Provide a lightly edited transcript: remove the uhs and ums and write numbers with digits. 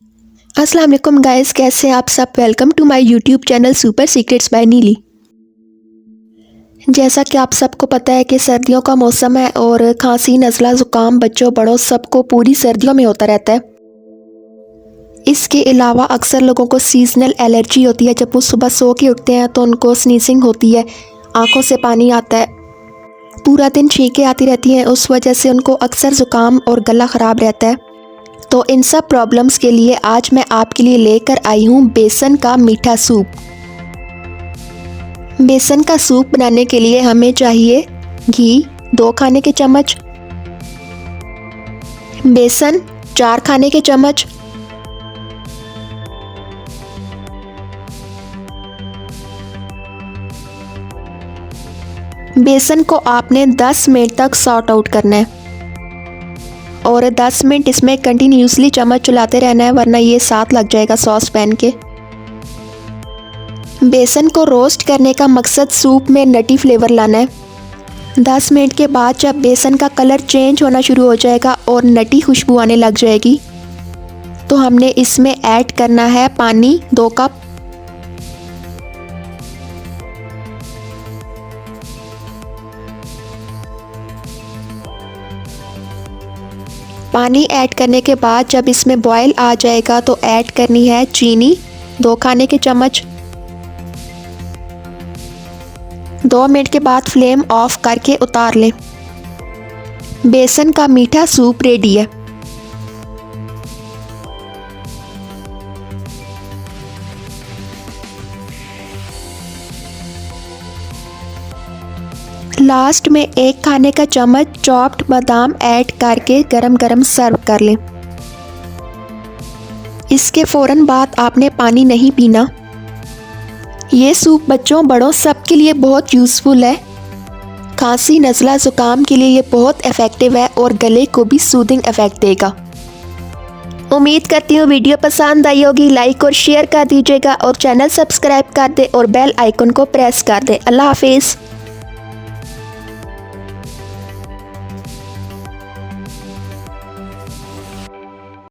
अस्सलाम वालेकुम गाइस, कैसे हैं आप सब। Welcome to my YouTube channel super secrets by Neeli. जैसा कि आप सबको पता है कि सर्दियों का मौसम है और खांसी, नज़ला, ज़ुकाम बच्चों बड़ों सबको पूरी सर्दियों में होता रहता है। इसके अलावा अक्सर लोगों को सीजनल एलर्जी होती है। जब वो सुबह सो के उठते हैं तो उनको स्नीजिंग होती है, आंखों से पानी आता है, पूरा दिन छींकें आती रहती हैं। उस वजह से उनको अक्सर ज़ुकाम और गला ख़राब रहता है। तो इन सब प्रॉब्लम्स के लिए आज मैं आपके लिए लेकर आई हूँ बेसन का मीठा सूप। बेसन का सूप बनाने के लिए हमें चाहिए घी 2 खाने के चम्मच, बेसन 4 खाने के चम्मच, बेसन को आपने 10 मिनट तक सॉर्ट आउट करना है और 10 मिनट इसमें कंटिन्यूसली चम्मच चलाते रहना है, वरना ये साथ लग जाएगा सॉस पैन के। बेसन को रोस्ट करने का मकसद सूप में नटी फ्लेवर लाना है। 10 मिनट के बाद जब बेसन का कलर चेंज होना शुरू हो जाएगा और नटी खुशबू आने लग जाएगी तो हमने इसमें ऐड करना है पानी 2 कप। पानी ऐड करने के बाद जब इसमें बॉयल आ जाएगा तो ऐड करनी है चीनी 2 खाने के चम्मच। 2 मिनट के बाद फ्लेम ऑफ करके उतार लें। बेसन का मीठा सूप रेडी है। लास्ट में 1 खाने का चम्मच चॉप्ड बादाम ऐड करके गरम गरम सर्व कर लें। इसके फ़ौरन बाद आपने पानी नहीं पीना। ये सूप बच्चों बड़ों सबके लिए बहुत यूज़फुल है। खांसी, नज़ला, ज़ुकाम के लिए ये बहुत इफ़ेक्टिव है और गले को भी सूदिंग इफ़ेक्ट देगा। उम्मीद करती हूँ वीडियो पसंद आई होगी। लाइक और शेयर कर दीजिएगा और चैनल सब्सक्राइब कर दें और बेल आइकन को प्रेस कर दें। अल्लाह हाफिज़।